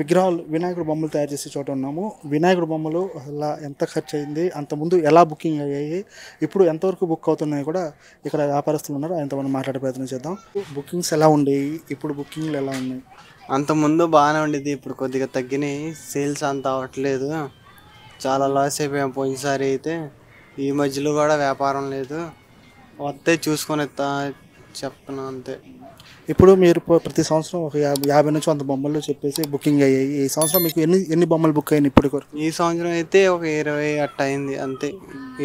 విగ్రహాలు వినాయకుడి బొమ్మలు తయారు చేసే చోట ఉన్నాము. వినాయకుడి బొమ్మలు అసల ఎంత ఖర్చయింది? అంతకుముందు ఎలా బుకింగ్ అయ్యాయి? ఇప్పుడు ఎంతవరకు బుక్ అవుతున్నాయి కూడా ఇక్కడ వ్యాపారస్తులు ఉన్నారు. ఆయనతో మనం మాట్లాడే ప్రయత్నం చేద్దాం. బుకింగ్స్ ఎలా ఉండేవి? ఇప్పుడు బుకింగ్‌లు ఎలా ఉన్నాయి? అంతకుముందు బాగానే ఉండేది. ఇప్పుడు కొద్దిగా తగ్గినాయి. సేల్స్ అంత అవ్వట్లేదు. చాలా లాస్ అయిపోయాం పోయినసారి అయితే. ఈ మధ్యలో కూడా వ్యాపారం లేదు. వస్తే చూసుకొని చెప్తున్నా అంతే. ఇప్పుడు మీరు ప్రతి సంవత్సరం ఒక 50 నుంచి 100 బొమ్మలు చెప్పేసి బుకింగ్ అయ్యాయి. ఈ సంవత్సరం మీకు ఎన్ని ఎన్ని బొమ్మలు బుక్ అయినాయి ఇప్పటి వరకు? ఈ సంవత్సరం అయితే ఒక 20 అట్ట అయింది అంతే.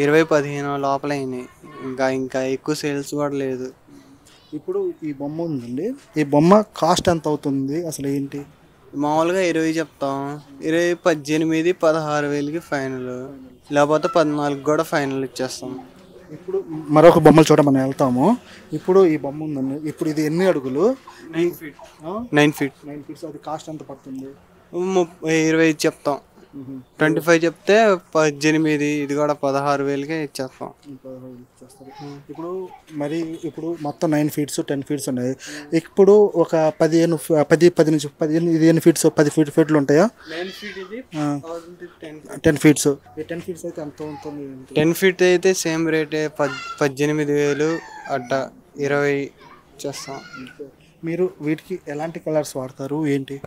20, 15 లోపల అయినాయి. ఇంకా ఎక్కువ సేల్స్ కూడా లేదు. ఇప్పుడు ఈ బొమ్మ ఉందండి. ఈ బొమ్మ కాస్ట్ ఎంత అవుతుంది? అసలు ఏంటి? మామూలుగా 20 చెప్తాం. 20, 18, 16 వేలకి ఫైనల్. లేకపోతే 14 కూడా ఫైనల్ ఇచ్చేస్తాం. ఇప్పుడు మరొక బొమ్మలు చూడ మనం వెళ్తాము. ఇప్పుడు ఈ బొమ్మ ఉందండి. ఇప్పుడు ఇది ఎన్ని అడుగులు? 9 ఫీట్. 9 ఫీట్. 9 ఫీట్స్. అది కాస్ట్ ఎంత పడుతుంది? 20 చెప్తాం. 25 చెప్తే 18, ఇది కూడా 16 వేలకే ఇచ్చేస్తాం. ఇప్పుడు మరి ఇప్పుడు మొత్తం 9 ఫీట్స్ 10 ఫీట్స్ ఉన్నాయి. ఇప్పుడు ఒక 10 నుంచి 15 ఇది ఎన్ని ఫీట్స్? 10 ఫీట్లు ఉంటాయా? 10 ఫీట్స్. ఈ 10 ఫీట్స్ అయితే ఎంత ఉంటుంది? 10 ఫీట్ అయితే సేమ్ రేటే 18,000 అట్ట 20 చేస్తాం. మీరు వీటికి ఎలాంటి కలర్స్ వాడతారు? ఏంటి?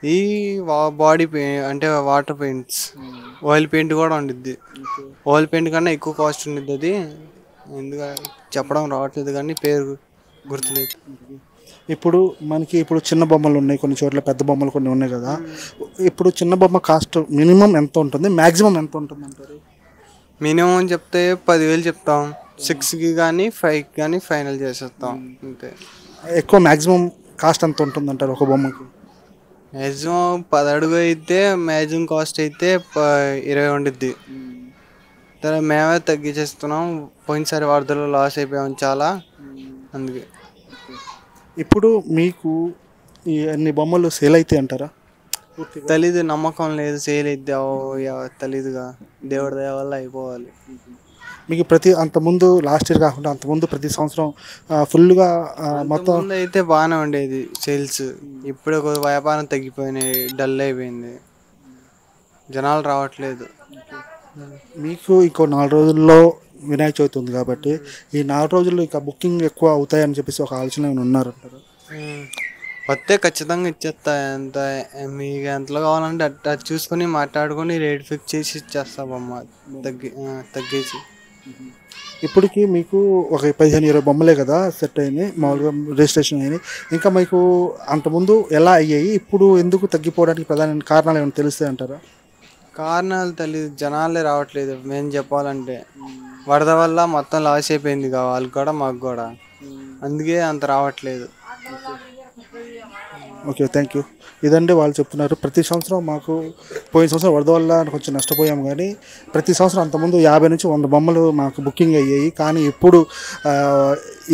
ఈ బాడీ పెయింట్ అంటే వాటర్ పెయింట్స్, ఆయిల్ పెయింట్ కూడా ఉండిద్ది. ఆయిల్ పెయింట్ కన్నా ఎక్కువ కాస్ట్ ఉండిద్ది. అది ఎందుకు చెప్పడం రావట్లేదు కానీ పేరు గుర్తులేదు. ఇప్పుడు మనకి ఇప్పుడు చిన్న బొమ్మలు ఉన్నాయి, కొన్ని చోట్ల పెద్ద బొమ్మలు కొన్ని ఉన్నాయి కదా. ఇప్పుడు చిన్న బొమ్మ కాస్ట్ మినిమం ఎంత ఉంటుంది? మ్యాక్సిమం ఎంత ఉంటుంది అంటారు? మినిమం చెప్తే 10,000 చెప్తాం. 6కి కానీ 5కి కానీ ఫైనల్ చేసేస్తాం అంతే. ఎక్కువ మ్యాక్సిమం కాస్ట్ ఎంత ఉంటుంది అంటారు ఒక బొమ్మకి? మ్యాక్సిమం 10 అడుగు అయితే మ్యాక్సిమం కాస్ట్ అయితే 20 ఉండిద్ది. తర్వాత మేమే తగ్గించేస్తున్నాం. పోయినసారి వరదలు లాస్ అయిపోయాం చాలా, అందుకే. ఇప్పుడు మీకు ఈ అన్ని బొమ్మలు సేల్ అవుతాయి అంటారా? తెలీదు, నమ్మకం లేదు. సేల్ అయితే తెలీదుగా. దేవుడి దయ వల్ల అయిపోవాలి. మీకు అంతకుముందు లాస్ట్ ఇయర్ కాకుండా అంతకుముందు ప్రతి సంవత్సరం ఫుల్గా మొత్తం అయితే బాగానే ఉండేది సేల్స్. ఇప్పుడు వ్యాపారం తగ్గిపోయినాయి, డల్ అయిపోయింది, జనాలు రావట్లేదు. మీకు ఇంకో 4 రోజుల్లో వినాయక చవితి ఉంది కాబట్టి ఈ 4 రోజుల్లో ఇంకా బుకింగ్ ఎక్కువ అవుతాయని చెప్పేసి ఒక ఆలోచన ఉన్నారంటారు? వస్తే ఖచ్చితంగా ఇచ్చేస్తా. ఎంత మీకు ఎంతలో కావాలంటే అట్లా చూసుకొని మాట్లాడుకొని రేట్ ఫిక్స్ చేసి ఇచ్చేస్తామమ్మ. తగ్గించి. ఇప్పటికి మీకు ఒక 15-20 బొమ్మలే కదా సెట్ అయినాయి, మామూలుగా రిజిస్ట్రేషన్ అయినాయి. ఇంకా మీకు అంతకుముందు ఎలా అయ్యాయి, ఇప్పుడు ఎందుకు తగ్గిపోవడానికి ప్రధాన కారణాలు ఏమైనా తెలుస్తాయి అంటారా? కారణాలు తెలియదు, జనాలే రావట్లేదు. మేము చెప్పాలంటే వరద వల్ల మొత్తం లాస్ అయిపోయింది వాళ్ళకి కూడా మాకు కూడా, అందుకే అంత రావట్లేదు. Okay, thank you. ఇదండి వాళ్ళు చెప్తున్నారు. ప్రతి సంవత్సరం మాకు పోయిన సంవత్సరం వరద వల్ల కొంచెం నష్టపోయాము, కానీ ప్రతి సంవత్సరం అంతకుముందు 50 నుంచి 100 బొమ్మలు మాకు బుకింగ్ అయ్యాయి. కానీ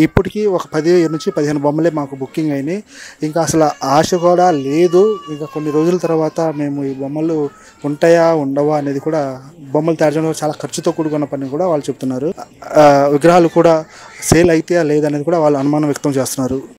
ఇప్పటికీ ఒక 10 నుంచి 15 బొమ్మలే మాకు బుకింగ్ అయినాయి. ఇంకా అసలు ఆశ కూడా లేదు. ఇంకా కొన్ని రోజుల తర్వాత మేము ఈ బొమ్మలు ఉంటాయా ఉండవా అనేది కూడా, బొమ్మలు తయారు చేయడం చాలా ఖర్చుతో కూడుకున్న పని కూడా వాళ్ళు చెప్తున్నారు. విగ్రహాలు కూడా సేల్ అయితే లేదనేది కూడా వాళ్ళు అనుమానం వ్యక్తం చేస్తున్నారు.